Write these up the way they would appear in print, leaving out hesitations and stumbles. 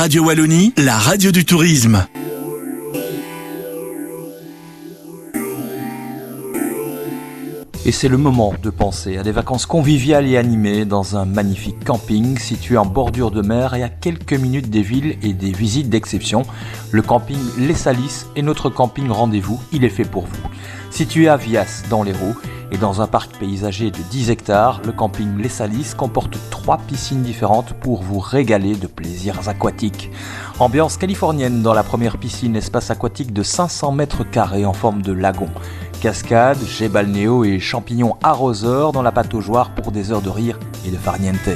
Radio Wallonie, la radio du tourisme. Et c'est le moment de penser à des vacances conviviales et animées dans un magnifique camping situé en bordure de mer et à quelques minutes des villes et des visites d'exception. Le camping Les Salices est notre camping rendez-vous, il est fait pour vous. Situé à Vias dans l'Hérault et dans un parc paysager de 10 hectares, le camping Les Salices comporte 3 piscines différentes pour vous régaler de plaisirs aquatiques. Ambiance californienne dans la première piscine, espace aquatique de 500 mètres carrés en forme de lagon. Cascades, jets balnéo et champignons arroseurs dans la pataugeoire pour des heures de rire et de farniente.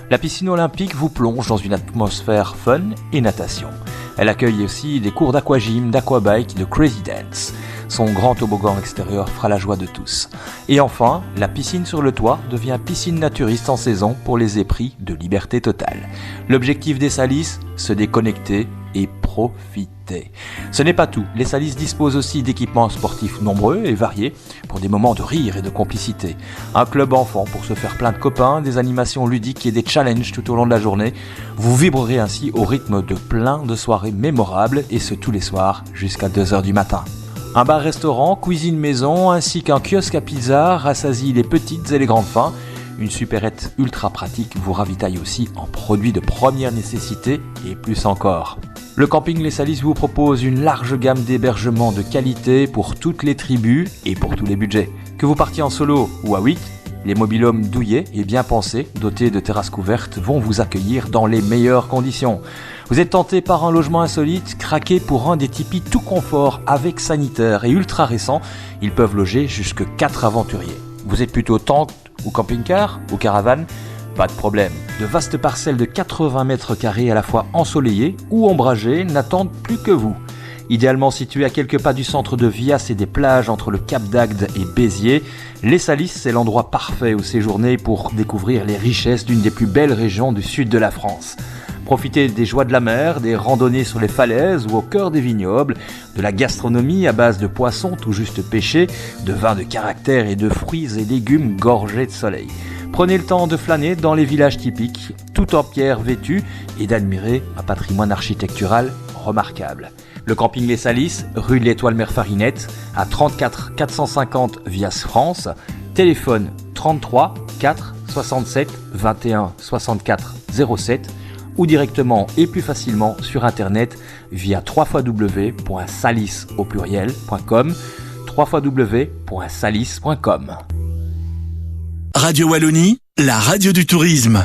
La piscine olympique vous plonge dans une atmosphère fun et natation. Elle accueille aussi des cours d'aquagym, d'aquabike et de crazy dance. Son grand toboggan extérieur fera la joie de tous. Et enfin, la piscine sur le toit devient piscine naturiste en saison pour les épris de liberté totale. L'objectif des Salices, se déconnecter et profiter. Ce n'est pas tout, les Salices disposent aussi d'équipements sportifs nombreux et variés pour des moments de rire et de complicité. Un club enfant pour se faire plein de copains, des animations ludiques et des challenges tout au long de la journée. Vous vibrerez ainsi au rythme de plein de soirées mémorables et ce tous les soirs jusqu'à 2h du matin. Un bar-restaurant, cuisine maison ainsi qu'un kiosque à pizza rassasie les petites et les grandes faims. Une supérette ultra pratique vous ravitaille aussi en produits de première nécessité et plus encore. Le camping Les Salices vous propose une large gamme d'hébergements de qualité pour toutes les tribus et pour tous les budgets. Que vous partiez en solo ou à 8, les mobil-homes douillets et bien pensés, dotés de terrasses couvertes, vont vous accueillir dans les meilleures conditions. Vous êtes tenté par un logement insolite, craquez pour un des tipis tout confort avec sanitaire et ultra récent. Ils peuvent loger jusque 4 aventuriers. Vous êtes plutôt tente ou camping-car ou caravane? Pas de problème. De vastes parcelles de 80 mètres carrés à la fois ensoleillées ou ombragées n'attendent plus que vous. Idéalement situé à quelques pas du centre de Vias et des plages entre le Cap d'Agde et Béziers, Les Salices c'est l'endroit parfait où séjourner pour découvrir les richesses d'une des plus belles régions du sud de la France. Profitez des joies de la mer, des randonnées sur les falaises ou au cœur des vignobles, de la gastronomie à base de poissons tout juste pêchés, de vins de caractère et de fruits et légumes gorgés de soleil. Prenez le temps de flâner dans les villages typiques, tout en pierre vêtue, et d'admirer un patrimoine architectural remarquable. Le camping Les Salices, rue de l'Étoile Mère Farinette, à 34 450 Vias France, téléphone 33 4 67 21 64 07 ou directement et plus facilement sur internet via www.salice.com, www.salice.com. Radio Wallonie, la radio du tourisme.